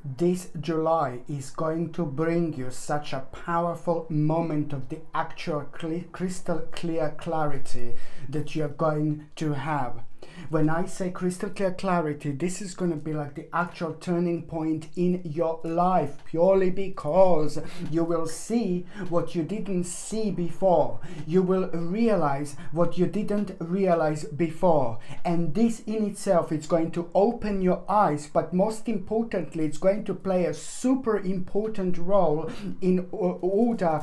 This July is going to bring you such a powerful moment of the actual crystal clear clarity that you're going to have. When I say crystal clear clarity, this is going to be like the actual turning point in your life, purely because you will see what you didn't see before. You will realize what you didn't realize before. And this in itself is going to open your eyes, but most importantly, it's going to play a super important role in order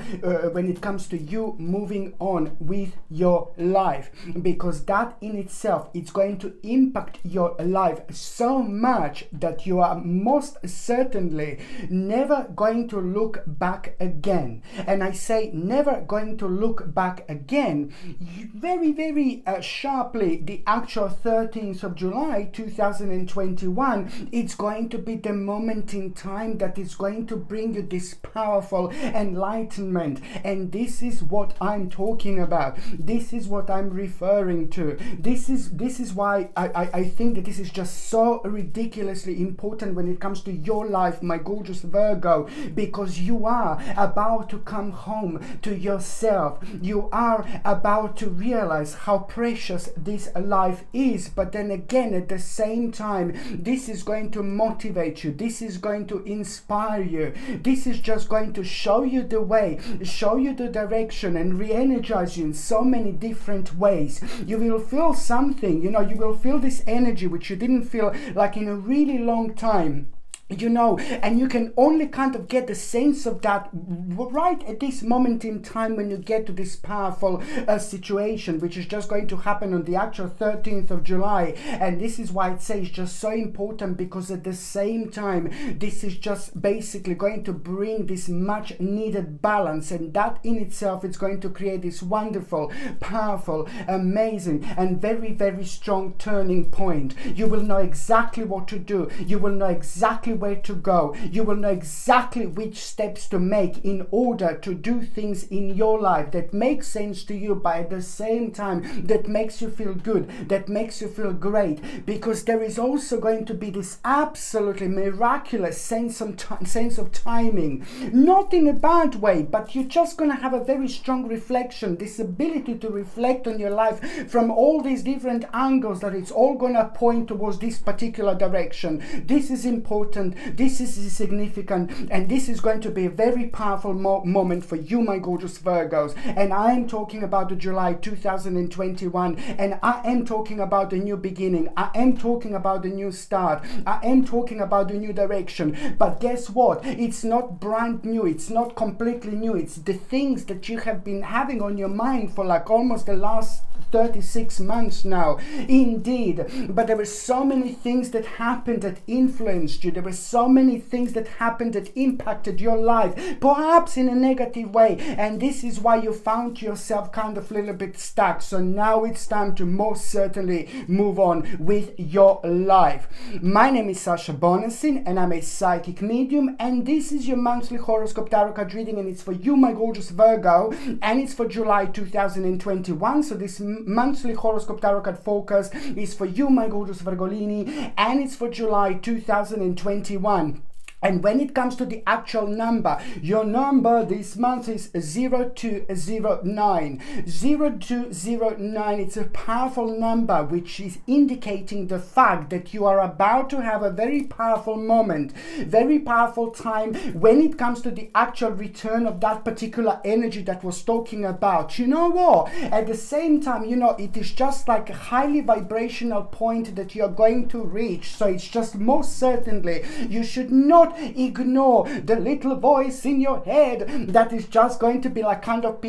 when it comes to you moving on with your life, because that in itself, it's going to impact your life so much that you are most certainly never going to look back again. And I say never going to look back again very sharply. The actual 13th of July 2021, it's going to be the moment in time that is going to bring you this powerful enlightenment. And this is what I'm talking about. This is what I'm referring to. This is why I think that this is just so ridiculously important when it comes to your life, my gorgeous Virgo, because you are about to come home to yourself. You are about to realize how precious this life is, but then again, at the same time, this is going to motivate you. This is going to inspire you. This is just going to show you the way, show you the direction, and re-energize you in so many different ways. You will feel something, you will feel this energy which you didn't feel like in a really long time. And you can only kind of get the sense of that right at this moment in time when you get to this powerful situation, which is just going to happen on the actual 13th of July. And this is why it says just so important, because at the same time, this is just basically going to bring this much needed balance, and that in itself is going to create this wonderful, powerful, amazing, and very strong turning point. You will know exactly what to do. You will know exactly where to go. You will know exactly which steps to make in order to do things in your life that make sense to you, but at the same time that makes you feel good, that makes you feel great, because there is also going to be this absolutely miraculous sense of timing, not in a bad way, but you're just going to have a very strong reflection, this ability to reflect on your life from all these different angles, that it's all going to point towards this particular direction. This is important. This is significant, and this is going to be a very powerful moment for you, my gorgeous Virgos. And I am talking about the July 2021, and I am talking about the new beginning. I am talking about the new start. I am talking about the new direction. But guess what? It's not brand new. It's not completely new. It's the things that you have been having on your mind for like almost the last 36 months now. Indeed. But there were so many things that happened that influenced you. There were so many things that happened that impacted your life, perhaps in a negative way. And this is why you found yourself kind of a little bit stuck. So now it's time to most certainly move on with your life. My name is Sasha Bonasin, and I'm a psychic medium. And this is your monthly horoscope tarot card reading. And it's for you, my gorgeous Virgo. And it's for July 2021. So this monthly horoscope tarot card focus is for you, my gorgeous Virgolini, and it's for July 2021. And when it comes to the actual number, your number this month is 0209. 0209, it's a powerful number which is indicating the fact that you are about to have a very powerful moment, very powerful time when it comes to the actual return of that particular energy that was talking about. You know what? At the same time, it is just like a highly vibrational point that you're going to reach. So it's just most certainly, you should not ignore the little voice in your head that is just going to be like kind of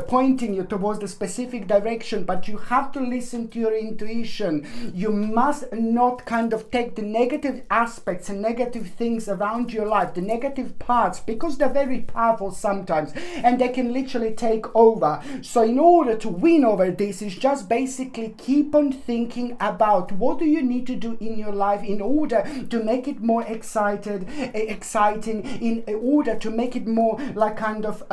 pointing you towards the specific direction, but you have to listen to your intuition. You must not kind of take the negative aspects and negative things around your life, the negative parts, because they're very powerful sometimes and they can literally take over. So in order to win over this, is just basically keep on thinking about what do you need to do in your life in order to make it more exciting, exciting in order to make it more like kind of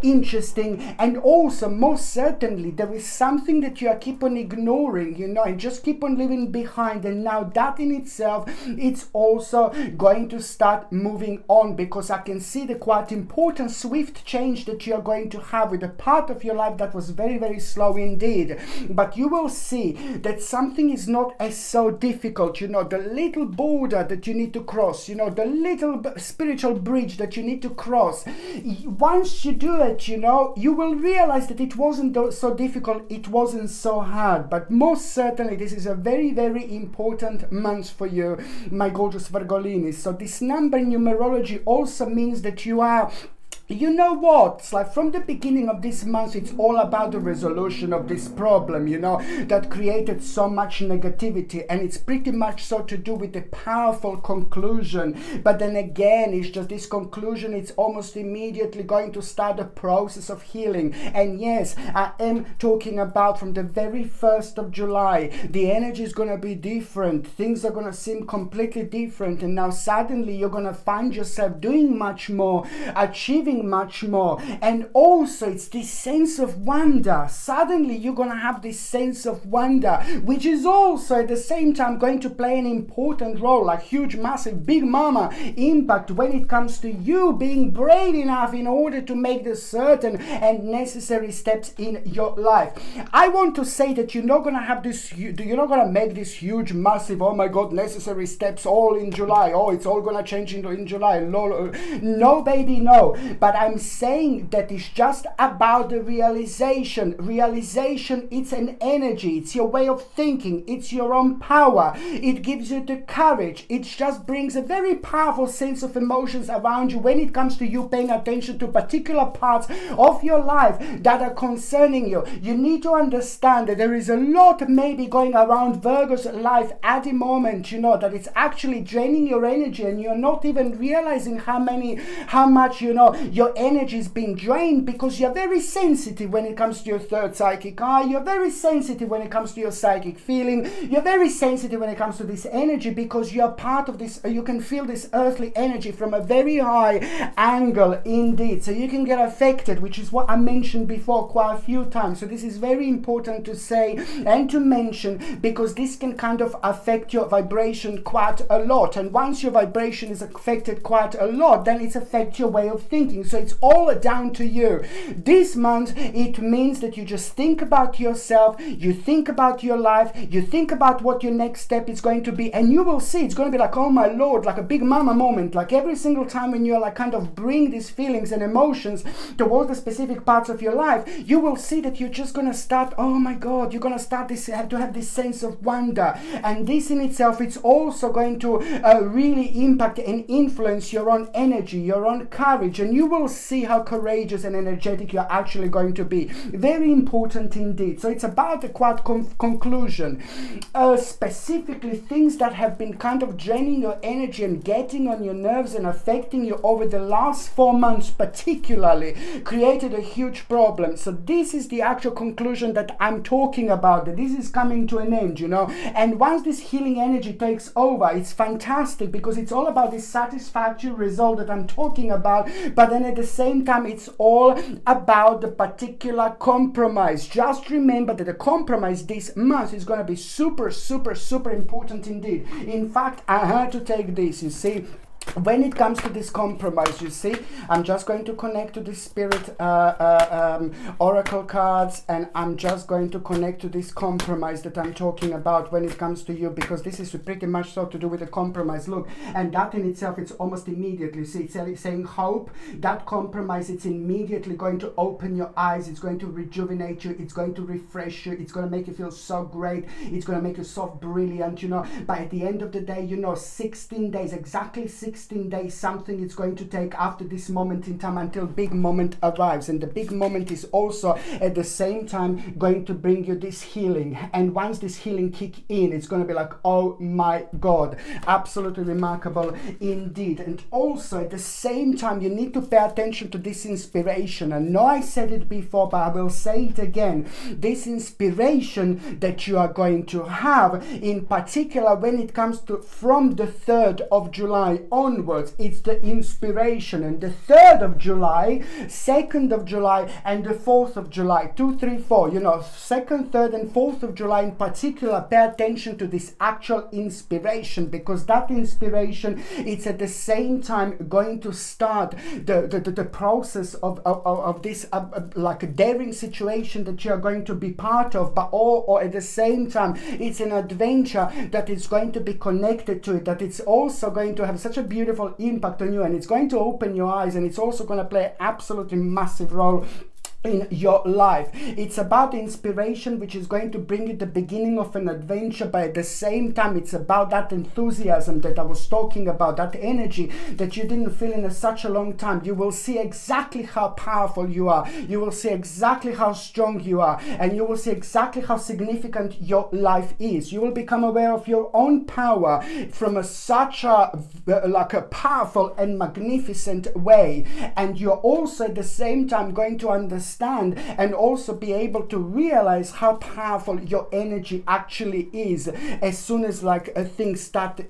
interesting. And also, most certainly, there is something that you are keep on ignoring, you know, and just keep on leaving behind. And now that in itself, it's also going to start moving on, because I can see the quite important swift change that you are going to have with a part of your life that was very, very slow indeed. But you will see that something is not as so difficult, you know, the little border that you need to cross, you know, the little spiritual bridge that you need to cross. Once you do it, you know, you will realize that it wasn't so difficult, it wasn't so hard. But most certainly this is a very, very important month for you, my gorgeous Virgolinis. So this number in numerology also means that you are, you know what, it's like from the beginning of this month, it's all about the resolution of this problem, you know, that created so much negativity, and it's pretty much so to do with the powerful conclusion. But then again, it's just this conclusion, it's almost immediately going to start a process of healing. And yes, I am talking about from the very 1st of July, the energy is going to be different, things are going to seem completely different, and now suddenly you're going to find yourself doing much more, achieving much more. And also it's this sense of wonder. Suddenly you're gonna have this sense of wonder, which is also at the same time going to play an important role, like huge, massive, big mama impact when it comes to you being brave enough in order to make the certain and necessary steps in your life. I want to say that you're not gonna have this, you're not gonna make this huge, massive, oh my god, necessary steps all in July. Oh, it's all gonna change in July. No, baby, no. But I'm saying that it's just about the realization. Realization, it's an energy, it's your way of thinking, it's your own power, it gives you the courage, it just brings a very powerful sense of emotions around you when it comes to you paying attention to particular parts of your life that are concerning you. You need to understand that there is a lot maybe going around Virgo's life at the moment, you know, that it's actually draining your energy, and you're not even realizing how much, you know, your energy is being drained, because you're very sensitive when it comes to your third psychic eye, you're very sensitive when it comes to your psychic feeling, you're very sensitive when it comes to this energy, because you're part of this, you can feel this earthly energy from a very high angle indeed, so you can get affected, which is what I mentioned before quite a few times. So this is very important to say and to mention, because this can kind of affect your vibration quite a lot, and once your vibration is affected quite a lot, then it affects your way of thinking. So it's all down to you. This month, it means that you just think about yourself, you think about your life, you think about what your next step is going to be, and you will see it's going to be like, oh my lord, like a big mama moment. Like every single time when you're like kind of bring these feelings and emotions towards the specific parts of your life, you will see that you're just going to start, oh my god, you're going to start to have this sense of wonder. And this in itself, it's also going to really impact and influence your own energy, your own courage, and you will see how courageous and energetic you're actually going to be. Very important indeed. So it's about the quite conclusion. Specifically, things that have been kind of draining your energy and getting on your nerves and affecting you over the last 4 months particularly, created a huge problem. So this is the actual conclusion that I'm talking about, that this is coming to an end, you know. And once this healing energy takes over, it's fantastic, because it's all about this satisfactory result that I'm talking about. But then at the same time, it's all about the particular compromise. Just remember that the compromise this month is going to be super, super, super important indeed. In fact, I had to take this, you see. When it comes to this compromise, you see, I'm just going to connect to the spirit oracle cards, and I'm just going to connect to this compromise that I'm talking about when it comes to you, because this is pretty much so to do with a compromise. Look, and that in itself, it's almost immediately, see, it's saying hope. That compromise, it's immediately going to open your eyes, it's going to rejuvenate you, it's going to refresh you, it's going to make you feel so great, it's going to make you so brilliant, you know. But at the end of the day, you know, 16 days, exactly 16 16 days something is going to take after this moment in time until big moment arrives. And the big moment is also at the same time going to bring you this healing. And once this healing kick in, it's going to be like, oh my God, absolutely remarkable indeed. And also at the same time, you need to pay attention to this inspiration. I know I said it before, but I will say it again. This inspiration that you are going to have, in particular when it comes to from the 3rd of July onwards, it's the inspiration. And the 3rd of July, 2nd of July, and the 4th of July, 2, 3, 4, you know, 2nd, 3rd, and 4th of July in particular, pay attention to this actual inspiration, because that inspiration, it's at the same time going to start the process of this like a daring situation that you are going to be part of, but or at the same time it's an adventure that is going to be connected to it, that it's also going to have such a beautiful impact on you, and it's going to open your eyes, and it's also going to play an absolutely massive role in your life. It's about inspiration, which is going to bring you the beginning of an adventure, but at the same time it's about that enthusiasm that I was talking about, that energy that you didn't feel in such a long time. You will see exactly how powerful you are, you will see exactly how strong you are, and you will see exactly how significant your life is. You will become aware of your own power from such a like a powerful and magnificent way, and you're also at the same time going to understand and also be able to realize how powerful your energy actually is as soon as like things start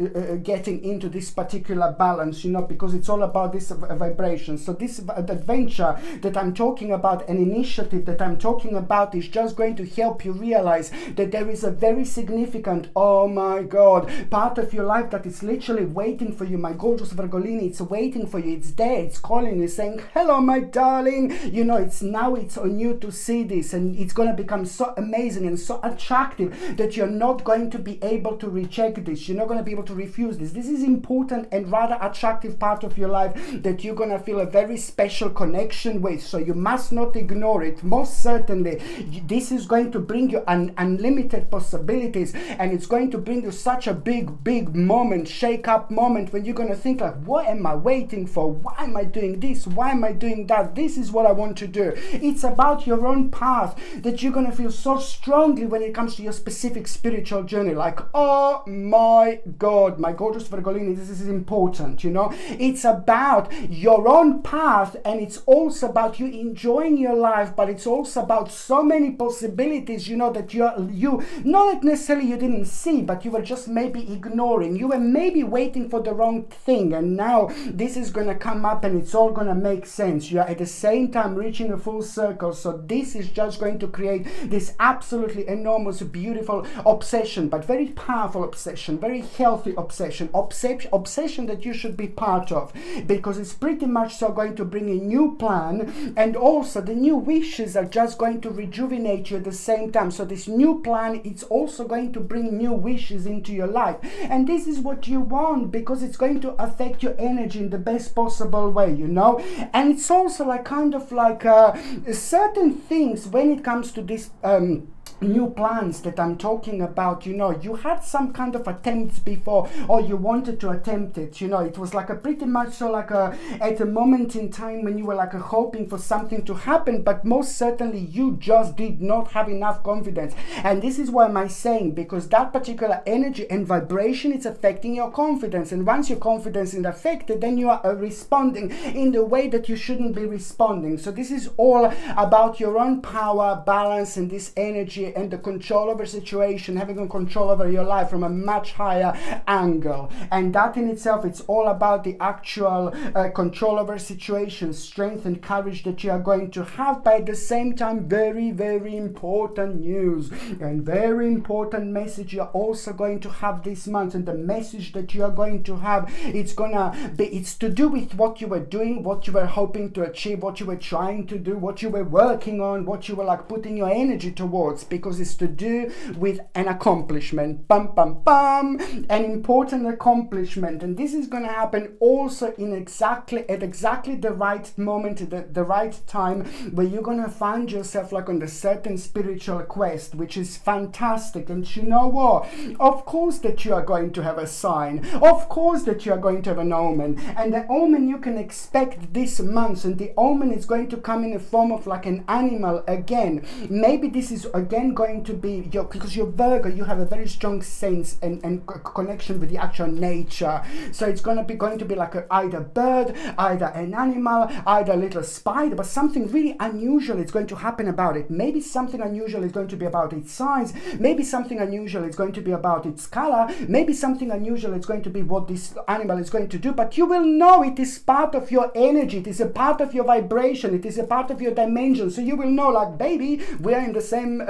getting into this particular balance, you know, because it's all about this vibration. So this adventure that I'm talking about, an initiative that I'm talking about, is just going to help you realize that there is a very significant, oh my God, part of your life that is literally waiting for you, my gorgeous Virgolini. It's waiting for you, it's there, it's calling you, saying, hello my darling, you know, it's now it's on you to see this, and it's going to become so amazing and so attractive that you're not going to be able to reject this, you're not going to be able to refuse this. This is important and rather attractive part of your life that you're going to feel a very special connection with, so you must not ignore it. Most certainly this is going to bring you unlimited possibilities, and it's going to bring you such a big moment, shake up moment, when you're going to think like, what am I waiting for? Why am I doing this? Why am I doing that? This is what I want to do. It's about your own path that you're going to feel so strongly when it comes to your specific spiritual journey, like, oh my God, my gorgeous Virgolini, this is important, you know. It's about your own path, and it's also about you enjoying your life, but it's also about so many possibilities, you know, that you not necessarily you didn't see, but you were just maybe ignoring. You were maybe waiting for the wrong thing, and now this is going to come up and it's all going to make sense. You are at the same time reaching a full circle. So this is just going to create this absolutely enormous, beautiful obsession, but very powerful obsession, very healthy obsession that you should be part of, because it's pretty much so going to bring a new plan, and also the new wishes are just going to rejuvenate you at the same time. So this new plan, it's also going to bring new wishes into your life, and this is what you want, because it's going to affect your energy in the best possible way, you know. And it's also like kind of like certain things when it comes to this new plans that I'm talking about, you know, you had some kind of attempts before, or you wanted to attempt it, you know, it was like a pretty much so like at a moment in time when you were like hoping for something to happen, but most certainly you just did not have enough confidence. And this is why am I saying, because that particular energy and vibration is affecting your confidence, and once your confidence is affected, then you are responding in the way that you shouldn't be responding. So this is all about your own power, balance, and this energy and the control over situation, having a control over your life from a much higher angle. And that in itself, it's all about the actual control over situation, strength and courage that you are going to have. But at the same time, very important news and very important message you're also going to have this month. And the message that you are going to have, it's to do with what you were doing, what you were hoping to achieve, what you were trying to do, what you were working on, what you were like putting your energy towards. because it's to do with an accomplishment. Bum, bum, bum. An important accomplishment. And this is going to happen also in exactly the right moment, the right time, where you're going to find yourself like on a certain spiritual quest, which is fantastic. And you know what? Of course that you are going to have a sign. Of course that you are going to have an omen. And the omen you can expect this month, and the omen is going to come in the form of like an animal again. Maybe this is again going to be because you're Virgo, you have a very strong sense and connection with the actual nature. So it's going to be like either bird, either an animal, either a little spider, but something really unusual is going to happen about it. Maybe something unusual is going to be about its size. Maybe something unusual is going to be about its color. Maybe something unusual is going to be what this animal is going to do. But you will know it is part of your energy. It is a part of your vibration. It is a part of your dimension. So you will know, like, baby, we are in the same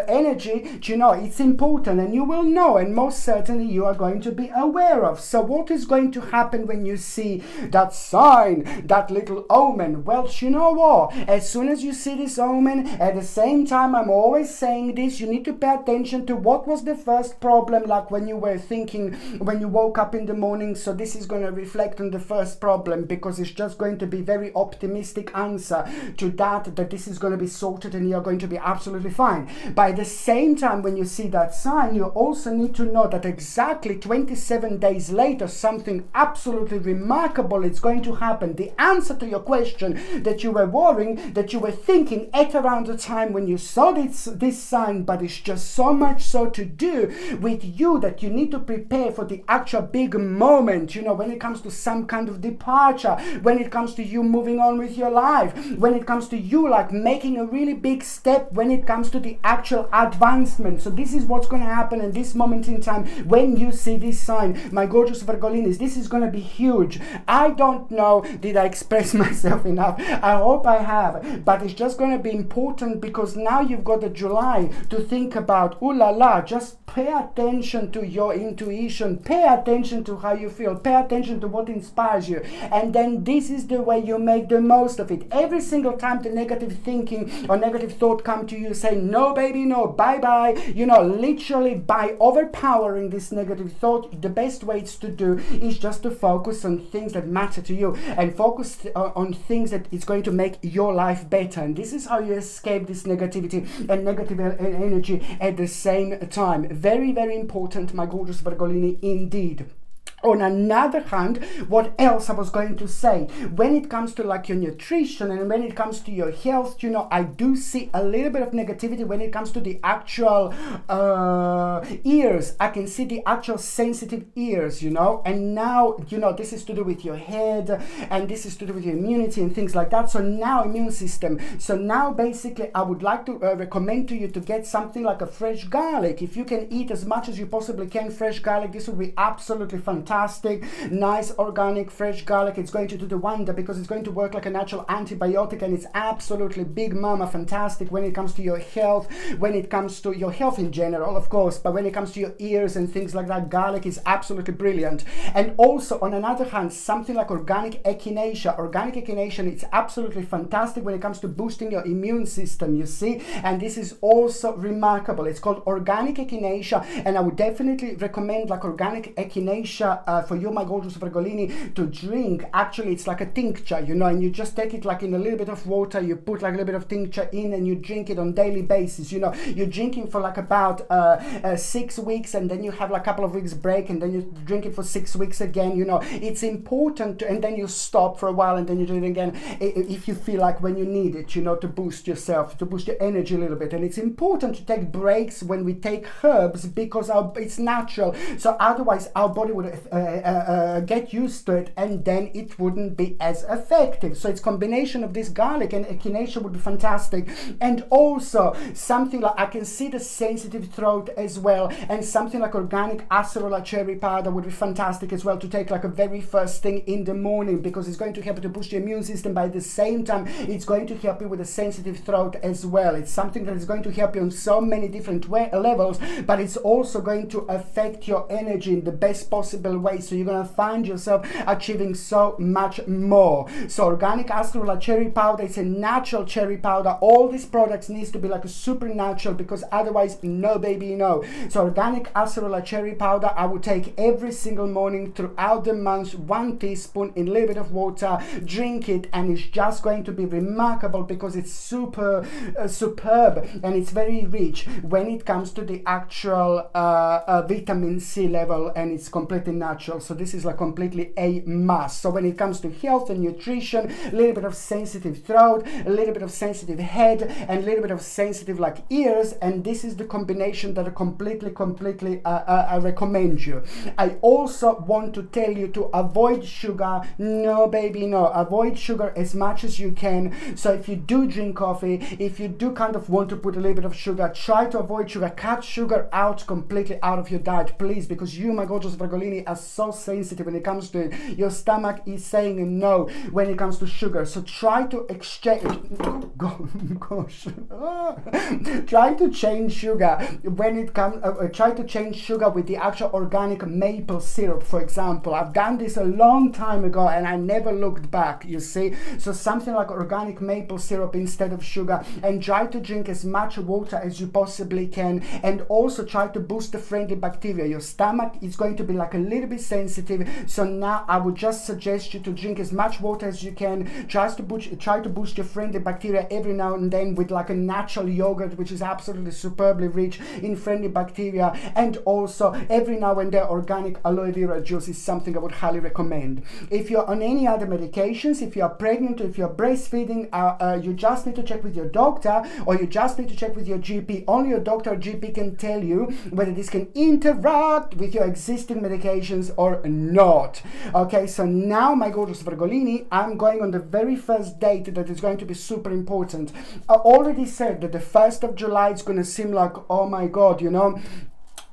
energy. You know, it's important, and you will know, and most certainly you are going to be aware of. So what is going to happen when you see that sign, that little omen? Well, you know what? As soon as you see this omen, at the same time, I'm always saying this, you need to pay attention to what was the first problem, like when you were thinking, when you woke up in the morning. So this is going to reflect on the first problem, because it's just going to be very optimistic answer to that this is going to be sorted and you're going to be absolutely fine. By the same time, when you see that sign, you also need to know that exactly 27 days later, something absolutely remarkable is going to happen. The answer to your question that you were worrying, that you were thinking at around the time when you saw this sign, but it's just so much so to do with you that you need to prepare for the actual big moment, you know, when it comes to some kind of departure, when it comes to you moving on with your life, when it comes to you like making a really big step, when it comes to the actual advancement. So this is what's going to happen in this moment in time when you see this sign, my gorgeous Virgolinis. This is going to be huge. I don't know, did I express myself enough? I hope I have, but it's just going to be important, because now you've got the July to think about. Ooh la la, just pay attention to your intuition, pay attention to how you feel, pay attention to what inspires you, and then this is the way you make the most of it. Every single time the negative thinking or negative thought come to you, say no baby, no, bye bye, you know, literally by overpowering this negative thought, the best way to do is just to focus on things that matter to you, and focus on things that is going to make your life better. And this is how you escape this negativity and negative energy at the same time. Very, very important, my gorgeous Virgolini, indeed. On another hand, what else I was going to say, when it comes to like your nutrition and when it comes to your health, you know, I do see a little bit of negativity when it comes to the actual ears. I can see the actual sensitive ears, you know, and now, you know, this is to do with your head, and this is to do with your immunity and things like that. So now immune system. So now basically I would like to recommend to you to get something like a fresh garlic. If you can eat as much as you possibly can fresh garlic, this would be absolutely fantastic. Nice organic fresh garlic. It's going to do the wonder, because it's going to work like a natural antibiotic, and it's absolutely big mama fantastic when it comes to your health, when it comes to your health in general, of course, but when it comes to your ears and things like that, garlic is absolutely brilliant. And also on another hand, something like organic echinacea. Organic echinacea, it's absolutely fantastic when it comes to boosting your immune system, you see, and this is also remarkable. It's called organic echinacea, and I would definitely recommend like organic echinacea for you, my gorgeous Virgolini, to drink. Actually, it's like a tincture, you know, and you just take it like in a little bit of water, you put like a little bit of tincture in, and you drink it on daily basis. You know, you're drinking for like about 6 weeks, and then you have like a couple of weeks break, and then you drink it for 6 weeks again. You know, it's important to, and then you stop for a while, and then you do it again if you feel like when you need it, you know, to boost yourself, to boost your energy a little bit. And it's important to take breaks when we take herbs, because it's natural. So otherwise our body would get used to it, and then it wouldn't be as effective. So it's combination of this garlic and echinacea would be fantastic. And also something like, I can see the sensitive throat as well, and something like organic acerola cherry powder would be fantastic as well to take like a very first thing in the morning, because it's going to help you to boost your immune system. By the same time, it's going to help you with a sensitive throat as well. It's something that is going to help you on so many different levels, but it's also going to affect your energy in the best possible way. So you're going to find find yourself achieving so much more. So organic acerola cherry powder is a natural cherry powder. All these products needs to be like a supernatural, because otherwise no baby no. So organic acerola cherry powder I would take every single morning throughout the month, 1 teaspoon in a little bit of water, drink it, and it's just going to be remarkable because it's superb and it's very rich when it comes to the actual vitamin C level, and it's completely natural. So this is like completely a must. So when it comes to health and nutrition, a little bit of sensitive throat, a little bit of sensitive head, and a little bit of sensitive like ears, and this is the combination that I completely I recommend you. I also want to tell you to avoid sugar. No baby no, avoid sugar as much as you can. So if you do drink coffee, if you do kind of want to put a little bit of sugar, try to avoid sugar. Cut sugar out completely out of your diet, please, because you, my gorgeous Virgolini, are so sensitive when it comes to it. Your stomach is saying no when it comes to sugar. So try to exchange try to change sugar when it comes try to change sugar with the actual organic maple syrup, for example. I've done this a long time ago and I never looked back, you see. So something like organic maple syrup instead of sugar, and try to drink as much water as you possibly can, and also try to boost the friendly bacteria. Your stomach is going to be like a little bit sensitive, so now I would just suggest you to drink as much water as you can. Try to boost your friendly bacteria every now and then with like a natural yogurt, which is absolutely superbly rich in friendly bacteria, and also every now and then organic aloe vera juice is something I would highly recommend. If you're on any other medications, if you're pregnant, or if you're breastfeeding, you just need to check with your doctor, or you just need to check with your GP. Only your doctor or GP can tell you whether this can interact with your existing medications or not. Okay, so now, my gorgeous Virgolini, I'm going on the very first date that is going to be super important. I already said that the 1st of July is going to seem like, oh my God, you know,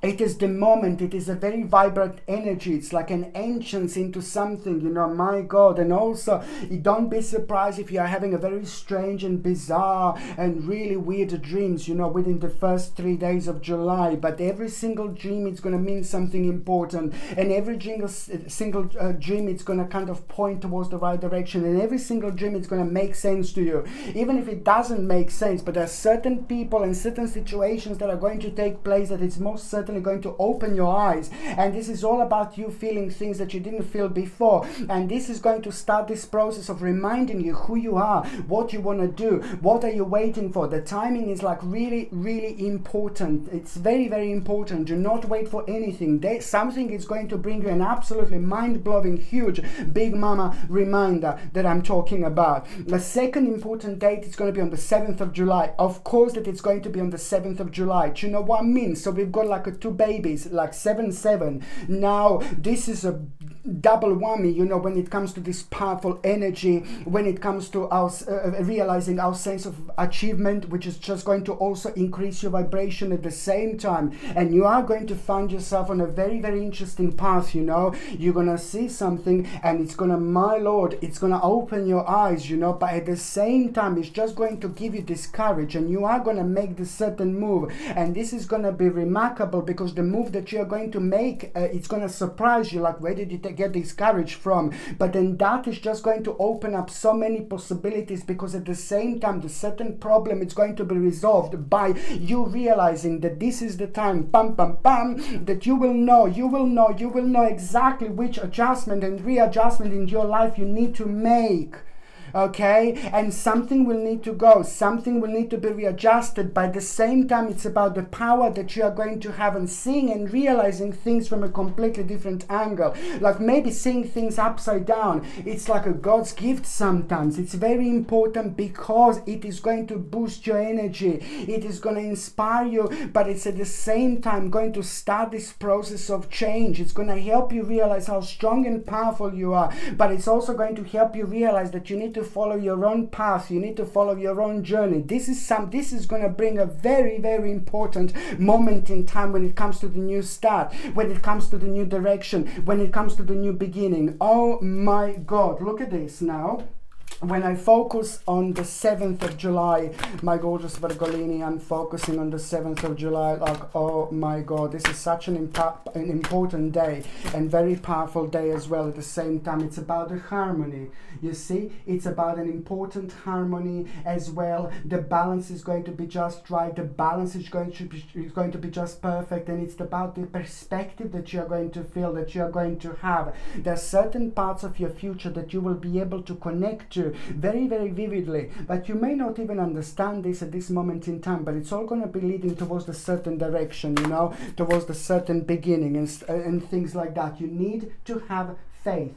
it is the moment. It is a very vibrant energy. It's like an entrance into something, you know, my God. And also, don't be surprised if you are having a very strange and bizarre and really weird dreams, you know, within the first 3 days of July. But every single dream is going to mean something important, and every single dream it's going to kind of point towards the right direction, and every single dream is going to make sense to you, even if it doesn't make sense. But there are certain people and certain situations that are going to take place that it's most certainly going to open your eyes, and this is all about you feeling things that you didn't feel before, and this is going to start this process of reminding you who you are, what you want to do, what are you waiting for. The timing is like really important. It's very important. Do not wait for anything. Something is going to bring you an absolutely mind-blowing, huge, big mama reminder that I'm talking about. The second important date is going to be on the 7th of July. Of course that it's going to be on the 7th of July. Do you know what I mean? So we've got like 2 babies, like 7-7. Now this is a double whammy, you know, when it comes to this powerful energy, when it comes to our realizing our sense of achievement, which is just going to also increase your vibration at the same time. And you are going to find yourself on a very interesting path, you know. You're gonna see something and it's gonna, my Lord, it's gonna open your eyes, you know, but at the same time it's just going to give you this courage, and you are gonna make this certain move, and this is gonna be remarkable because the move that you are going to make, it's gonna surprise you, like, where did you get this courage from? But then that is just going to open up so many possibilities, because at the same time the certain problem is going to be resolved by you realizing that this is the time, that you will know exactly which adjustment and readjustment in your life you need to make. Okay, and something will need to go, something will need to be readjusted. By the same time, it's about the power that you are going to have and seeing and realizing things from a completely different angle, like maybe seeing things upside down. It's like a God's gift sometimes. It's very important because it is going to boost your energy, it is going to inspire you, but it's at the same time going to start this process of change. It's going to help you realize how strong and powerful you are, but it's also going to help you realize that you need to follow your own path, you need to follow your own journey. This is going to bring a very important moment in time when it comes to the new start, when it comes to the new direction, when it comes to the new beginning. Oh my God, look at this now. when I focus on the 7th of July, my gorgeous Virgolini, I'm focusing on the 7th of July, like, oh my God, this is such an important day and very powerful day as well at the same time. It's about the harmony, you see, it's about an important harmony as well. The balance is going to be just right, the balance is going to be just perfect, and it's about the perspective that you are going to feel, that you are going to have. There are certain parts of your future that you will be able to connect to very, very vividly, but you may not even understand this at this moment in time, but it's all going to be leading towards a certain direction, you know, towards the certain beginning and things like that. You need to have faith.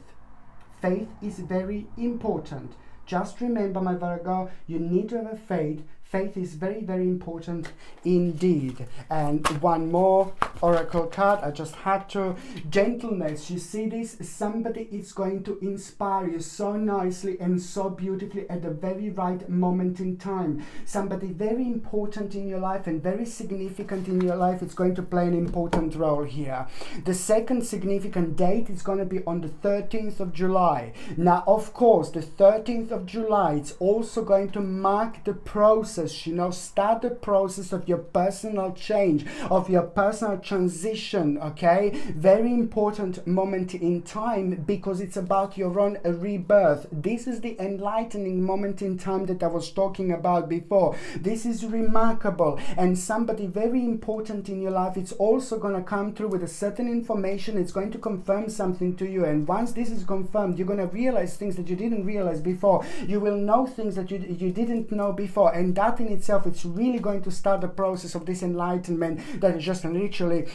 Faith is very important. Just remember, my Virgo, you need to have a faith. Faith is very, very important indeed. And one more oracle card. I just had to. Gentleness. You see this? Somebody is going to inspire you so nicely and so beautifully at the very right moment in time. Somebody very important in your life and very significant in your life. It's going to play an important role here. The second significant date is going to be on the 13th of July. Now, of course, the 13th of July, it's also going to mark the process, you know, start the process of your personal change, of your personal transition, okay? Very important moment in time, because it's about your own rebirth. This is the enlightening moment in time that I was talking about before. This is remarkable, and somebody very important in your life, it's also going to come through with a certain information. It's going to confirm something to you, and once this is confirmed, you're going to realize things that you didn't realize before. You will know things that you didn't know before, and that in itself, it's really going to start the process of this enlightenment that is just literally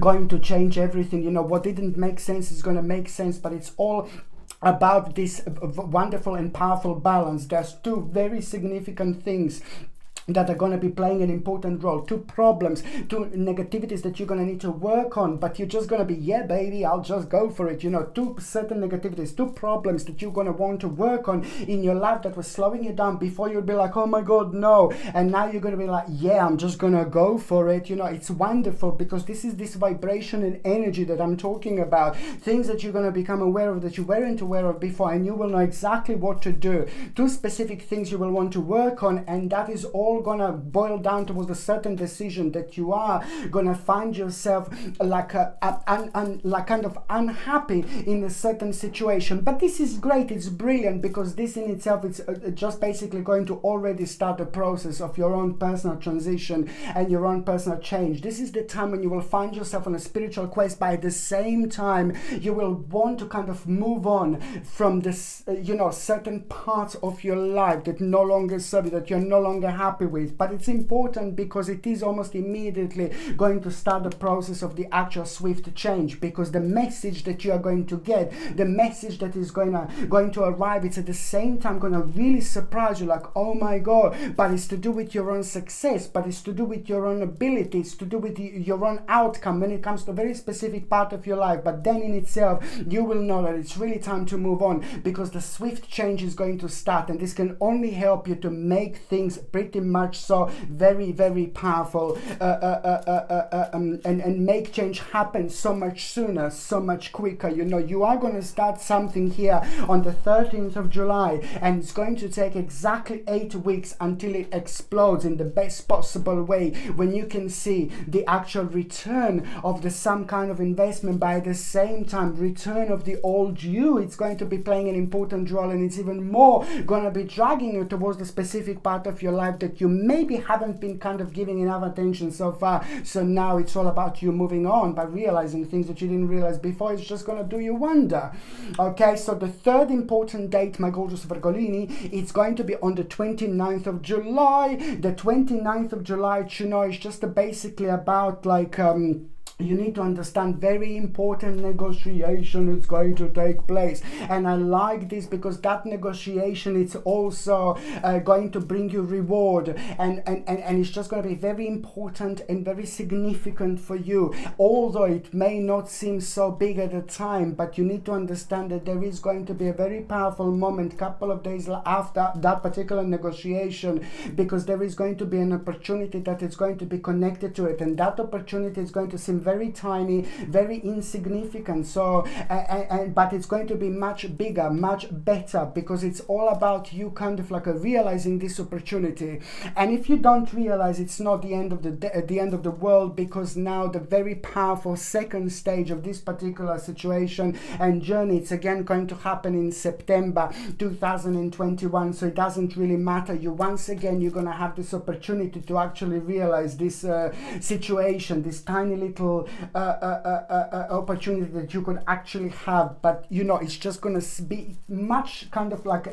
going to change everything. You know, what didn't make sense is going to make sense, but it's all about this wonderful and powerful balance. There's two very significant things that are going to be playing an important role. Two problems, two negativities that you're going to need to work on, but you're just going to be, yeah, baby, I'll just go for it. You know, two certain negativities, two problems that you're going to want to work on in your life that was slowing you down. Before you'd be like, oh my God, no. And now you're going to be like, yeah, I'm just going to go for it. You know, it's wonderful, because this is this vibration and energy that I'm talking about. Things that you're going to become aware of that you weren't aware of before, and you will know exactly what to do. Two specific things you will want to work on, and that is all gonna boil down towards a certain decision that you are gonna find yourself like like kind of unhappy in a certain situation. But this is great, it's brilliant, because this in itself is just basically going to already start the process of your own personal transition and your own personal change. This is the time when you will find yourself on a spiritual quest, but at the same time you will want to kind of move on from this you know, certain parts of your life that no longer serve you, that you're no longer happy with. But it's important because it is almost immediately going to start the process of the actual swift change, because the message that you are going to get, the message that is going to arrive, it's at the same time going to really surprise you, like, oh my God, but it's to do with your own success, but it's to do with your own ability, it's to do with your own outcome when it comes to a very specific part of your life. But then in itself, you will know that it's really time to move on, because the swift change is going to start, and this can only help you to make things pretty much so very, very powerful and make change happen so much sooner, so much quicker. You know, you are going to start something here on the 13th of July, and it's going to take exactly 8 weeks until it explodes in the best possible way, when you can see the actual return of some kind of investment, by the same time return of the old you. It's going to be playing an important role, and it's even more going to be dragging you towards the specific part of your life that you maybe haven't been kind of giving enough attention so far. So now it's all about you moving on by realizing things that you didn't realize before. It's just going to do you wonder. Okay, so the third important date, my gorgeous Virgolini, it's going to be on the 29th of July. The 29th of July, you know, is just basically about like you need to understand very important negotiation is going to take place. And I like this because that negotiation, it's also going to bring you reward, and it's just going to be very important and very significant for you, although it may not seem so big at the time. But you need to understand that there is going to be a very powerful moment couple of days after that particular negotiation, because there is going to be an opportunity that is going to be connected to it, and that opportunity is going to seem very tiny, very insignificant. So, but it's going to be much bigger, much better, because it's all about you kind of like realizing this opportunity. And if you don't realize, it's not the end of the end of the world, because now the very powerful second stage of this particular situation and journey, it's again going to happen in September 2021. So it doesn't really matter. You once again, you're going to have this opportunity to actually realize this situation, this tiny little opportunity that you could actually have. But you know, it's just going to be much kind of like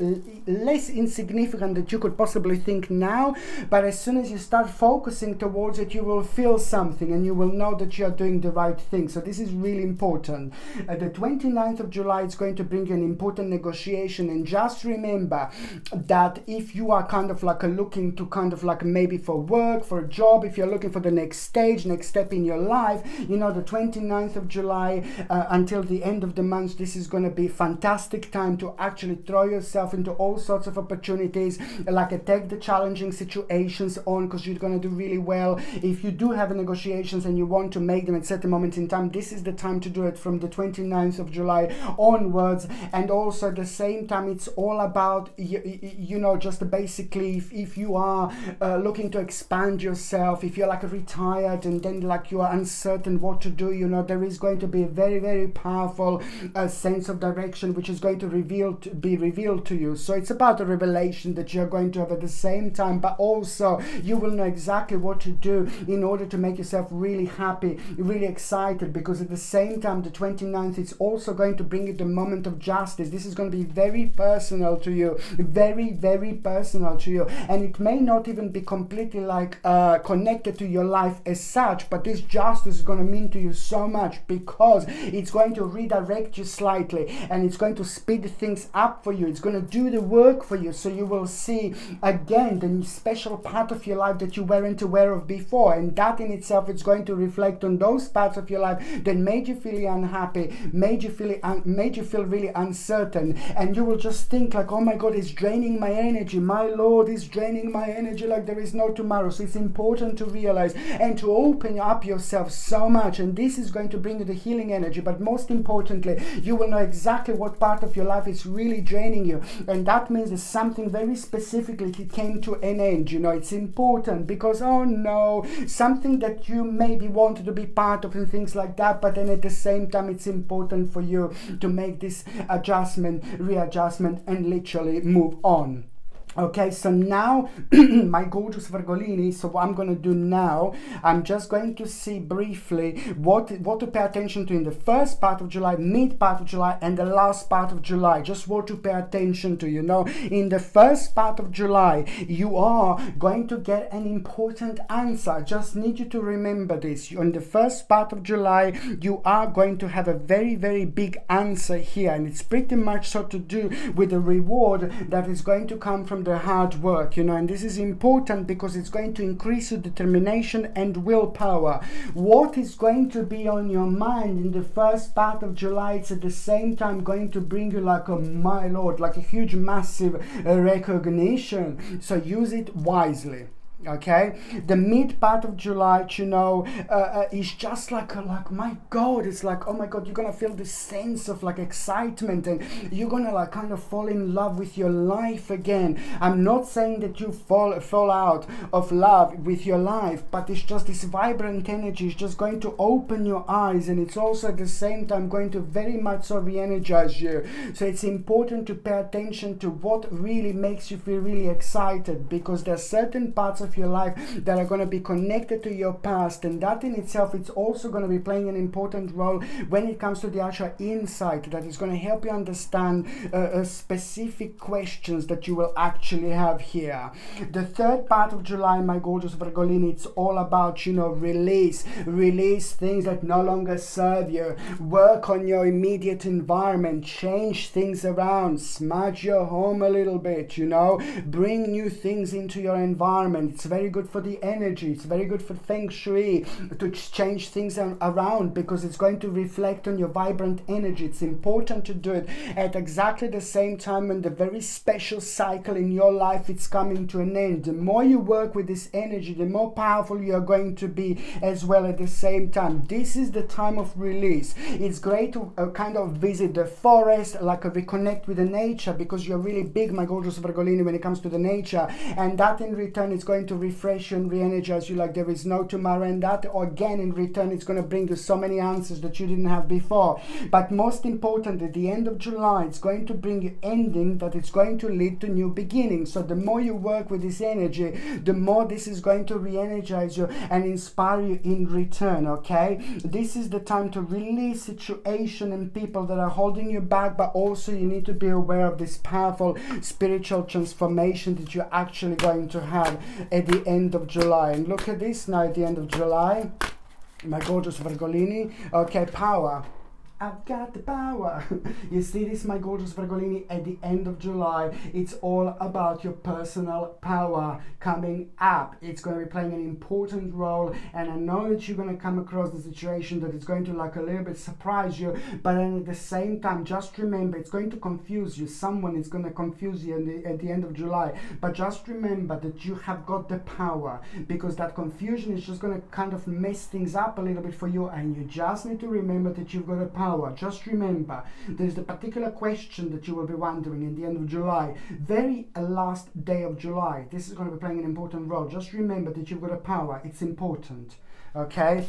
less insignificant that you could possibly think now. But as soon as you start focusing towards it, you will feel something and you will know that you are doing the right thing. So this is really important. The 29th of July is going to bring you an important negotiation. And just remember that if you are kind of like looking to kind of like maybe for work, for a job, if you're looking for the next stage, next step in your life, you know, the 29th of July until the end of the month, this is going to be fantastic time to actually throw yourself into all sorts of opportunities, like take the challenging situations on, because you're going to do really well. If you do have negotiations and you want to make them at certain moments in time, this is the time to do it from the 29th of July onwards. And also at the same time, it's all about you know, just basically if you are looking to expand yourself, if you're like retired and then like you are uncertain what to do, you know, there is going to be a very, very powerful sense of direction which is going to be revealed to you. So it's about a revelation that you're going to have at the same time, but also you will know exactly what to do in order to make yourself really happy, really excited, because at the same time, the 29th, it's also going to bring you the moment of justice. This is going to be very personal to you, very, very personal to you, and it may not even be completely like connected to your life as such, but this justice is going to mean to you so much, because it's going to redirect you slightly and it's going to speed things up for you. It's going to do the work for you, so you will see again the special part of your life that you weren't aware of before, and that in itself is going to reflect on those parts of your life that made you feel unhappy, made you feel really uncertain, and you will just think like, oh my God, it's draining my energy, my Lord, it's draining my energy like there is no tomorrow. So it's important to realize and to open up yourself so much, and this is going to bring you the healing energy. But most importantly, you will know exactly what part of your life is really draining you, and that means that something very specifically came to an end. You know, it's important because, oh no, something that you maybe wanted to be part of and things like that, but then at the same time it's important for you to make this adjustment, readjustment, and literally move on. Okay, so now my gorgeous Virgolini, so what I'm going to do now, I'm just going to see briefly what to pay attention to in the first part of July, mid part of July, and the last part of July. Just what to pay attention to, you know. In the first part of July, you are going to get an important answer. I just need you to remember this. In the first part of July, you are going to have a very, very big answer here, and it's pretty much so to do with the reward that is going to come from the hard work, you know. And this is important because it's going to increase your determination and willpower. What is going to be on your mind in the first part of July, it's at the same time going to bring you like, oh my Lord, like a huge massive recognition. So use it wisely. Okay, the mid part of July, you know, is just like my God, it's like, oh my God, you're gonna feel this sense of like excitement, and you're gonna like kind of fall in love with your life again. I'm not saying that you fall out of love with your life, but it's just this vibrant energy is just going to open your eyes, and it's also at the same time going to very much so re-energize you. So it's important to pay attention to what really makes you feel really excited, because there are certain parts of your life that are going to be connected to your past, and that in itself, it's also going to be playing an important role when it comes to the actual insight that is going to help you understand specific questions that you will actually have here. The third part of July, my gorgeous Virgolini, it's all about, you know, release things that no longer serve you, work on your immediate environment, change things around, smudge your home a little bit, you know, bring new things into your environment. It's very good for the energy. It's very good for Feng Shui to change things around, because it's going to reflect on your vibrant energy. It's important to do it at exactly the same time when the very special cycle in your life it's coming to an end. The more you work with this energy, the more powerful you are going to be as well at the same time. This is the time of release. It's great to kind of visit the forest, like reconnect with the nature, because you're really big, my gorgeous Virgolini, when it comes to the nature, and that in return is going to refresh you and re-energize you like there is no tomorrow, and that again in return it's going to bring you so many answers that you didn't have before. But most important, at the end of July, it's going to bring you ending that it's going to lead to new beginnings. So the more you work with this energy, the more this is going to re-energize you and inspire you in return. Okay, this is the time to release situation and people that are holding you back, but also you need to be aware of this powerful spiritual transformation that you're actually going to have at the end of July. And look at this now at the end of July, my gorgeous Virgolini. Okay, power. I've got the power. You see this, my gorgeous Virgolini, at the end of July, it's all about your personal power coming up. It's going to be playing an important role, and I know that you're going to come across the situation that it's going to like a little bit surprise you, but then at the same time, just remember, it's going to confuse you. Someone is going to confuse you at the end of July, but just remember that you have got the power, because that confusion is just going to kind of mess things up a little bit for you, and you just need to remember that you've got the power. Just remember, there's the particular question that you will be wondering in the end of July, very last day of July. This is going to be playing an important role. Just remember that you've got a power. It's important. Okay,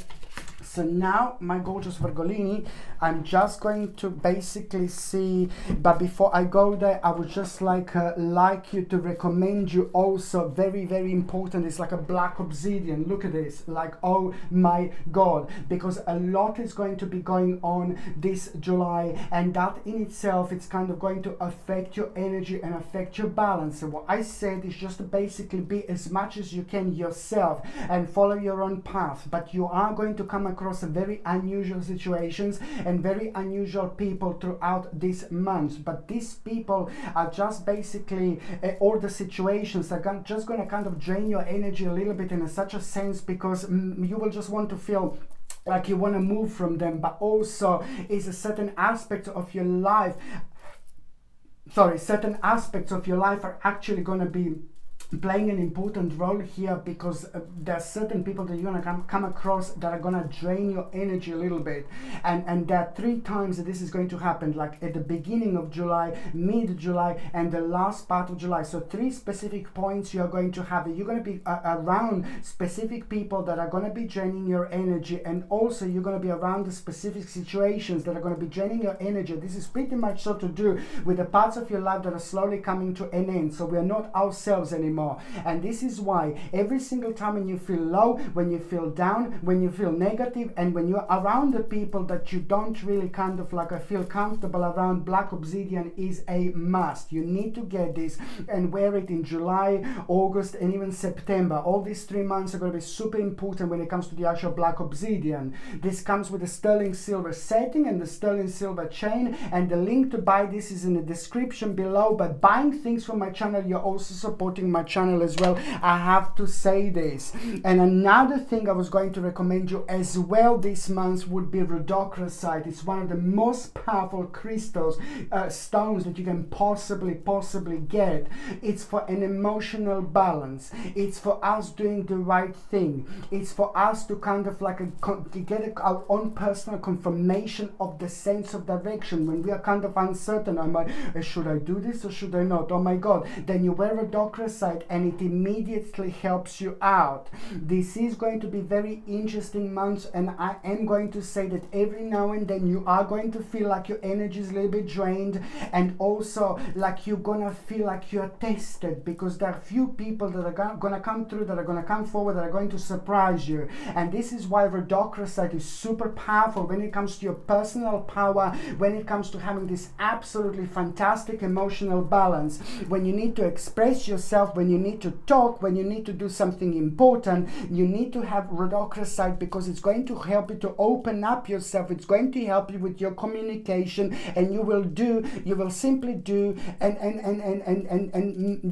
so now, my gorgeous Virgolini, I'm just going to basically see, but before I go there, I would just like you to recommend you also, very, very important, it's like a black obsidian. Look at this, like, oh my God, because a lot is going to be going on this July, and that in itself, it's kind of going to affect your energy and affect your balance. So what I said is just to basically be as much as you can yourself and follow your own path. But you are going to come across very unusual situations and very unusual people throughout this month. But these people are just basically, or the situations are just going to kind of drain your energy a little bit in such a sense, because you will just want to feel like you want to move from them, but also is a certain aspect of your life, certain aspects of your life are actually going to be playing an important role here, because there are certain people that you're going to come across that are going to drain your energy a little bit, and there are 3 times that this is going to happen, like at the beginning of July, mid-July, and the last part of July. So 3 specific points you are going to have. You're going to be around specific people that are going to be draining your energy, and also you're going to be around the specific situations that are going to be draining your energy. This is pretty much so to do with the parts of your life that are slowly coming to an end, so we are not ourselves anymore. And this is why every single time when you feel low, when you feel down, when you feel negative, and when you're around the people that you don't really kind of like feel comfortable around, black obsidian is a must. You need to get this and wear it in July, August, and even September. All these 3 months are going to be super important when it comes to the actual black obsidian. This comes with the sterling silver setting and the sterling silver chain, and the link to buy this is in the description below. But buying things from my channel, you're also supporting my channel as well. I have to say this. And another thing I was going to recommend you as well this month would be rhodochrosite. It's one of the most powerful crystals, stones that you can possibly get. It's for an emotional balance. It's for us doing the right thing. It's for us to kind of like get our own personal confirmation of the sense of direction when we are kind of uncertain. Should I do this or should I not? Oh my God. Then you wear rhodochrosite and it immediately helps you out. This is going to be very interesting months, and I am going to say that every now and then you are going to feel like your energy is a little bit drained, and also like you're gonna feel like you're tested, because there are few people that are gonna come through, that are gonna come forward, that are going to surprise you. And this is why rhodochrosite is super powerful when it comes to your personal power, when it comes to having this absolutely fantastic emotional balance, when you need to express yourself, when when you need to talk, when you need to do something important, you need to have rhodochrosite, because it's going to help you to open up yourself. It's going to help you with your communication, and you will simply do and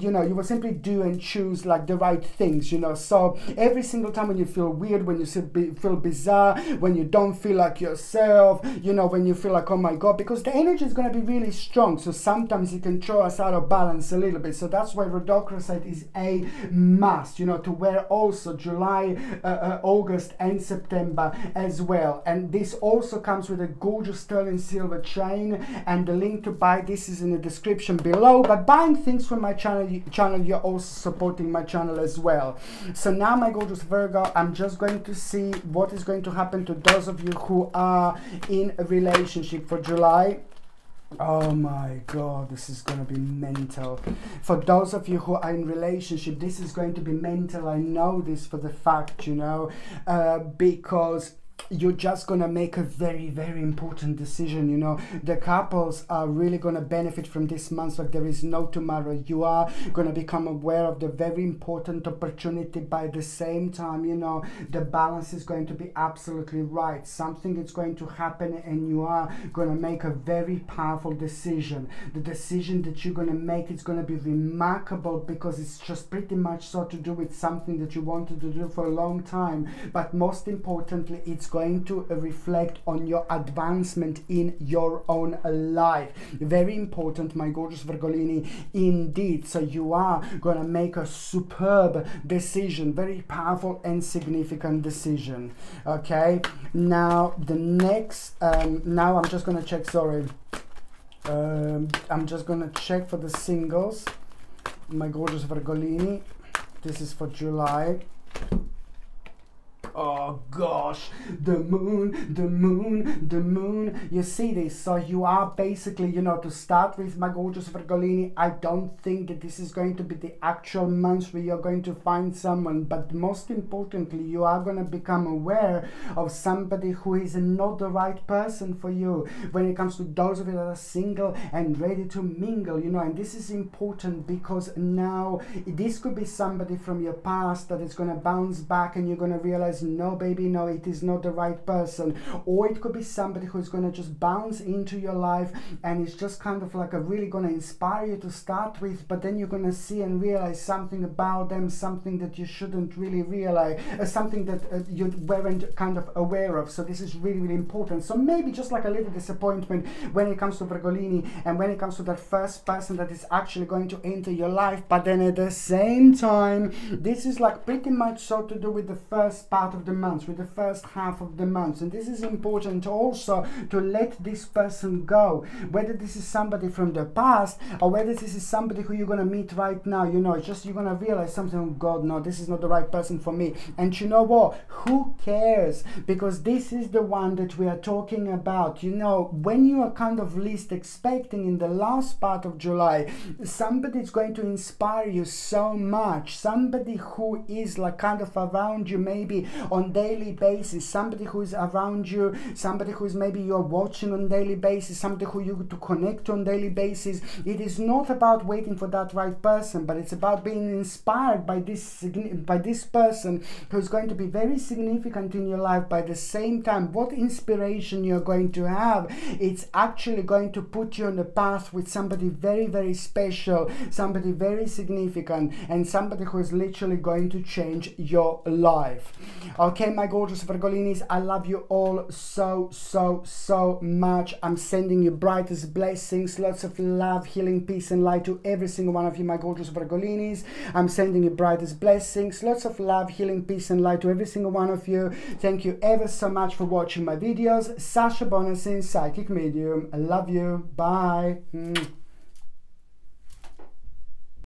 you know, you will simply do and choose like the right things, you know. So every single time when you feel weird, when you feel bizarre, when you don't feel like yourself, you know, when you feel like, oh my God, because the energy is going to be really strong, so sometimes it can throw us out of balance a little bit. So that's why rhodochrosite is a must, you know, to wear also July, August and September as well. And this also comes with a gorgeous sterling silver chain, and the link to buy this is in the description below. But buying things from my channel, you're also supporting my channel as well. So now, my gorgeous Virgo, I'm just going to see what is going to happen to those of you who are in a relationship for July. Oh my God, this is going to be mental. For those of you who are in relationship, this is going to be mental. I know this for the fact, you know, because you're just gonna make a very, very important decision. You know, the couples are really gonna benefit from this month like there is no tomorrow. You are gonna become aware of the very important opportunity. By the same time, you know, the balance is going to be absolutely right. Something is going to happen, and you are gonna make a very powerful decision. The decision that you're gonna make is gonna be remarkable, because it's just pretty much so to do with something that you wanted to do for a long time. But most importantly, it's going to reflect on your advancement in your own life. Very important, my gorgeous Virgolini, indeed. So you are going to make a superb decision, very powerful and significant decision. Okay, now the next, now I'm just going to check, sorry, I'm just going to check for the singles, my gorgeous Virgolini. This is for July. Oh gosh, the moon, the moon, the moon. You see this? So you are basically, you know, to start with, my gorgeous Virgolini, I don't think that this is going to be the actual month where you're going to find someone. But most importantly, you are going to become aware of somebody who is not the right person for you. When it comes to those of you that are single and ready to mingle, you know, and this is important because now this could be somebody from your past that is going to bounce back, and you're going to realize, no baby, no, it is not the right person. Or it could be somebody who's going to just bounce into your life, and it's just kind of like really going to inspire you to start with, but then you're going to see and realize something about them, something that you shouldn't really realize, something that you weren't kind of aware of. So this is really, really important. So maybe just like a little disappointment when it comes to Virgolini, and when it comes to that first person that is actually going to enter your life. But then at the same time, this is like pretty much so to do with the first part of the month, with the first half of the month. And this is important also to let this person go, whether this is somebody from the past or whether this is somebody who you're going to meet right now. You know, it's just you're going to realize something, oh God, no, this is not the right person for me. And you know what, who cares, because this is the one that we are talking about. You know, when you are kind of least expecting, in the last part of July, somebody is going to inspire you so much, somebody who is like kind of around you maybe on daily basis, somebody who is around you, somebody who is maybe you're watching on daily basis, somebody who you to connect on daily basis. It is not about waiting for that right person, but it's about being inspired by this person who's going to be very significant in your life. By the same time, what inspiration you're going to have, it's actually going to put you on the path with somebody very, very special, somebody very significant, and somebody who is literally going to change your life. Okay, my gorgeous Virgolinis, I love you all so, so, so much. I'm sending you brightest blessings, lots of love, healing, peace and light to every single one of you, my gorgeous Virgolinis. I'm sending you brightest blessings, lots of love, healing, peace and light to every single one of you. Thank you ever so much for watching my videos. Sasha Bonasin, Psychic Medium. I love you. Bye.